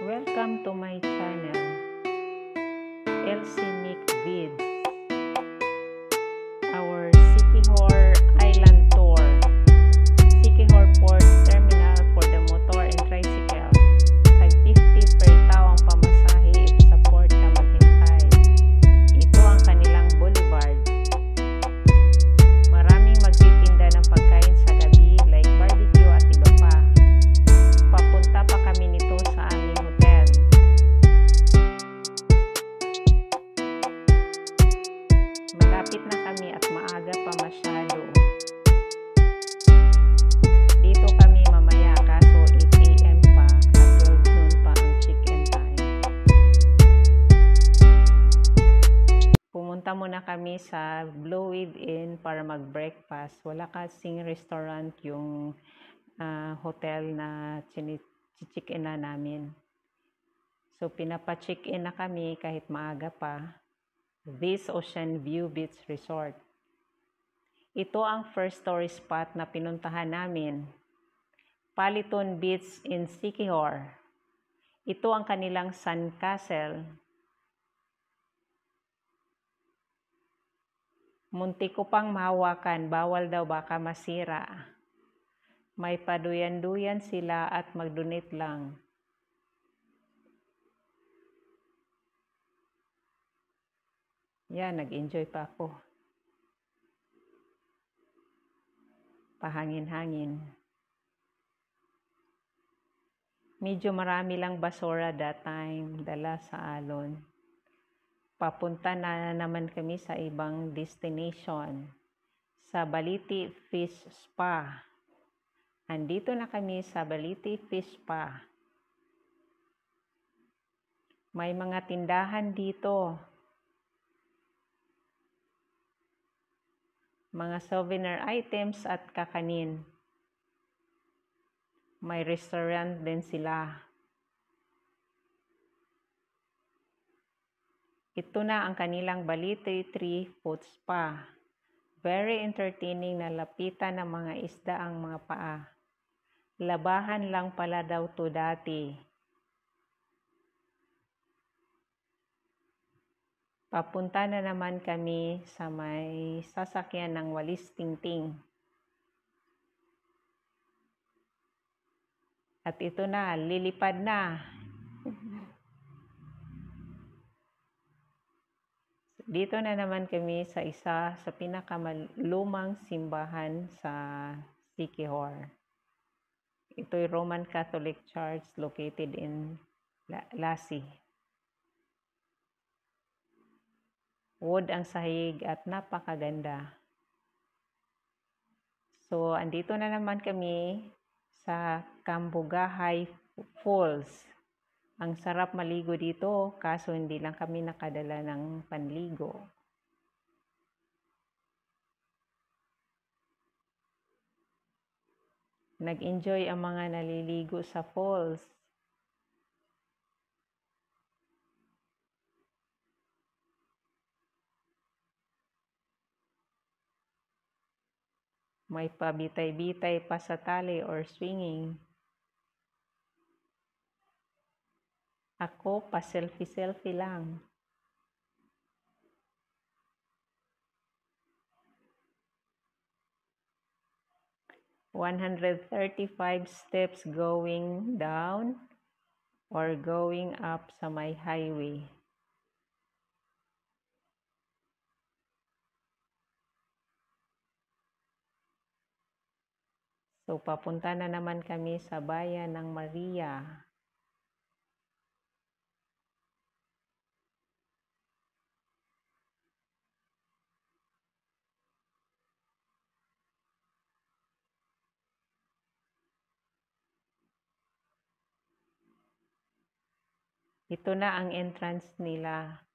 Welcome to my channel, Elsie Nick Vids. Our Siquijor Island Tour, Siquijor Port Terminal for the motor and tricycle. Tag 50 per tao ang pamasahe if sa port ka maghintay. Ito ang kanilang boulevard. Maraming magtitinda ng pagkain sa gabi like barbecue at iba pa. Papunta pa kami nito sa aming hotel. Malapit na kami at maaga pa masyado. Dito kami mamaya kaso 8 AM pa at 12 noon pa ang check-in time. Pumunta muna kami sa Blue Wave Inn para mag-breakfast. Wala kasing restaurant yung hotel na check-in na namin. So pinapa-check-in na kami kahit maaga pa. This Ocean View Beach Resort. Ito ang first tourist spot na pinuntahan namin. Paliton Beach in Siquijor. Ito ang kanilang sandcastle. Munti ko pang mahawakan, bawal daw baka masira. May paduyan-duyan sila at mag-donate lang. Yan, nag-enjoy pa ako. Pahangin-hangin. Medyo marami lang basura that time, dala sa alon. Papunta na naman kami sa ibang destination. Sa Baliti Fish Spa. Andito na kami sa Baliti Fish Spa. May mga tindahan dito. Mga souvenir items at kakanin. May restaurant din sila. Ito na ang kanilang Baliti Tree Food Spa. Very entertaining na lapitan ng mga isda ang mga paa. Labahan lang pala daw to dati. Papunta na naman kami sa may sasakyan ng walis tingting. At ito na, lilipad na. Dito na naman kami sa isa sa pinakamalumang simbahan sa Siquijor. Ito'y Roman Catholic Church located in Lassi. Wood ang sahig at napakaganda. So, andito na naman kami sa Cambugahay Falls. Ang sarap maligo dito, kaso hindi lang kami nakadala ng panligo. Nag-enjoy ang mga naliligo sa falls. May pabitay-bitay pa sa tali or swinging. Ako, pa-selfie-selfie lang. "135 steps going down or going up sa may highway." So, papunta na naman kami sa bayan ng Maria. Ito na ang entrance nila.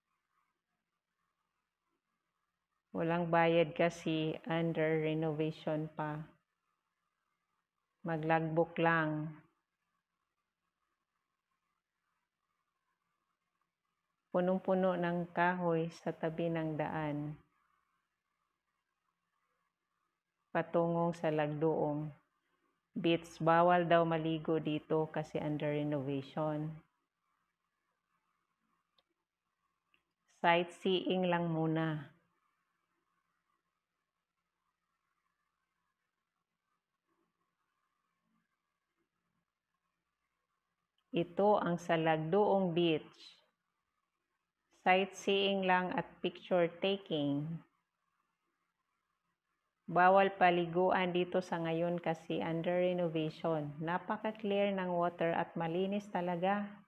Walang bayad kasi under renovation pa. Mag-logbook lang. Punong-puno ng kahoy sa tabi ng daan. Patungong sa Lagduong Beach. Bawal daw maligo dito kasi under renovation. Sightseeing lang muna. Ito ang Salagdoong Beach. Sightseeing lang at picture taking. Bawal paliguan dito sa ngayon kasi under renovation. Napaka-clear ng water at malinis talaga.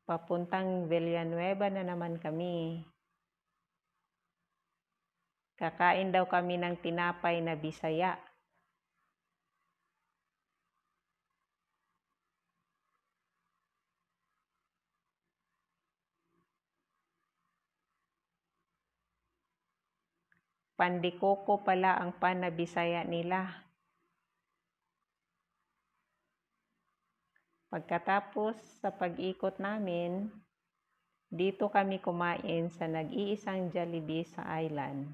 Papuntang Villanueva na naman kami. Kakain daw kami ng tinapay na Bisaya. Pandikoko pala ang pan na Bisaya nila. Pagkatapos sa pag-ikot namin, dito kami kumain sa nag-iisang Jollibee sa island.